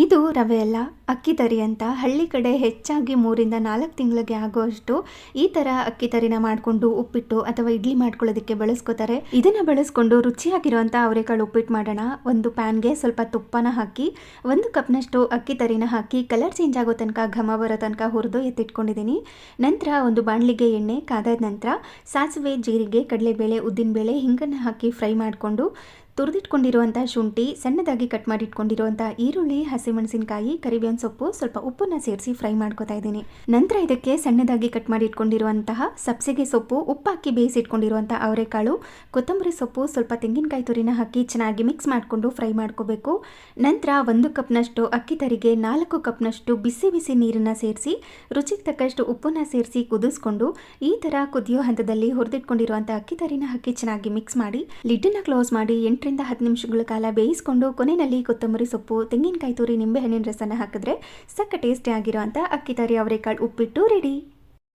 ಇದು ರವೆ ಅಲ್ಲ, ಅಕ್ಕಿ ತರಿ ಅಂತ. ಹಳ್ಳಿ ಕಡೆ ಹೆಚ್ಚಾಗಿ 3 ರಿಂದ 4 ತಿಂಗಳಿಗೆ ಆಗುವಷ್ಟು ಈ ಥರ ಅಕ್ಕಿ ತರಿನ ಮಾಡಿಕೊಂಡು ಉಪ್ಪಿಟ್ಟು ಅಥವಾ ಇಡ್ಲಿ ಮಾಡ್ಕೊಳ್ಳೋದಕ್ಕೆ ಬಳಸ್ಕೋತಾರೆ. ಇದನ್ನು ಬಳಸ್ಕೊಂಡು ರುಚಿಯಾಗಿರುವಂಥ ಅವರೆಕಾಳು ಉಪ್ಪಿಟ್ಟು ಮಾಡೋಣ. ಒಂದು ಪ್ಯಾನ್ಗೆ ಸ್ವಲ್ಪ ತುಪ್ಪನ ಹಾಕಿ 1 ಕಪ್ನಷ್ಟು ಅಕ್ಕಿ ತರಿನ ಹಾಕಿ ಕಲರ್ ಚೇಂಜ್ ಆಗೋ ತನಕ ಘಮ ಬರೋ ತನಕ ಹುರಿದು ಎತ್ತಿಟ್ಕೊಂಡಿದ್ದೀನಿ. ನಂತರ ಒಂದು ಬಾಣಲಿಗೆ ಎಣ್ಣೆ ಕಾದಾದ ನಂತರ ಸಾಸಿವೆ, ಜೀರಿಗೆ, ಕಡಲೆಬೇಳೆ, ಉದ್ದಿನಬೇಳೆ, ಹಿಂಗನ್ನು ಹಾಕಿ ಫ್ರೈ ಮಾಡಿಕೊಂಡು ತುರಿದಿಟ್ಕೊಂಡಿರುವಂಥ ಶುಂಠಿ, ಸಣ್ಣದಾಗಿ ಕಟ್ ಮಾಡಿ ಇಟ್ಕೊಂಡಿರುವಂಥ ಈರುಳ್ಳಿ, ಹಸಿಮೆಣಸಿನಕಾಯಿ, ಕರಿಬೇವಿನ ಸೊಪ್ಪು, ಸ್ವಲ್ಪ ಉಪ್ಪನ್ನು ಸೇರಿಸಿ ಫ್ರೈ ಮಾಡ್ಕೊತಾ ಇದ್ದೀನಿ. ನಂತರ ಇದಕ್ಕೆ ಸಣ್ಣದಾಗಿ ಕಟ್ ಮಾಡಿ ಇಟ್ಕೊಂಡಿರುವಂತಹ ಸಬ್ಸಿಗೆ ಸೊಪ್ಪು, ಉಪ್ಪು ಹಾಕಿ ಬೇಯಿಸಿಟ್ಕೊಂಡಿರುವಂಥ ಅವರೆಕಾಳು, ಕೊತ್ತಂಬರಿ ಸೊಪ್ಪು, ಸ್ವಲ್ಪ ತೆಂಗಿನಕಾಯಿ ತುರಿನ ಹಾಕಿ ಚೆನ್ನಾಗಿ ಮಿಕ್ಸ್ ಮಾಡಿಕೊಂಡು ಫ್ರೈ ಮಾಡ್ಕೋಬೇಕು. ನಂತರ 1 ಕಪ್ನಷ್ಟು ಅಕ್ಕಿ ತರಿಗೆ 4 ಕಪ್ನಷ್ಟು ಬಿಸಿ ಬಿಸಿ ನೀರನ್ನು ಸೇರಿಸಿ ರುಚಿಗೆ ತಕ್ಕಷ್ಟು ಉಪ್ಪನ್ನು ಸೇರಿಸಿ ಕುದಿಸ್ಕೊಂಡು ಈ ಥರ ಕುದಿಯೋ ಹಂತದಲ್ಲಿ ಹುರಿದಿಟ್ಕೊಂಡಿರುವಂಥ ಅಕ್ಕಿ ತರಿನ ಹಾಕಿ ಚೆನ್ನಾಗಿ ಮಿಕ್ಸ್ ಮಾಡಿ ಲಿಡ್ಡನ್ನು ಕ್ಲೋಸ್ ಮಾಡಿ 8 ರಿಂದ 10 ನಿಮಿಷಗಳ ಕಾಲ ಬೇಯಿಸ್ಕೊಂಡು ಕೊನೆಯಲ್ಲಿ ಕೊತ್ತಂಬರಿ ಸೊಪ್ಪು, ತೆಂಗಿನಕಾಯಿ ತುರಿ, ನಿಂಬೆಹಣ್ಣಿನ ರಸನ ಹಾಕಿದ್ರೆ ಸಕ್ಕ ಟೇಸ್ಟಿ ಆಗಿರುವಂಥ ಅಕ್ಕಿ ತರಿ ಅವರೆಕಾಳು ಉಪ್ಪಿಟ್ಟು ರೆಡಿ.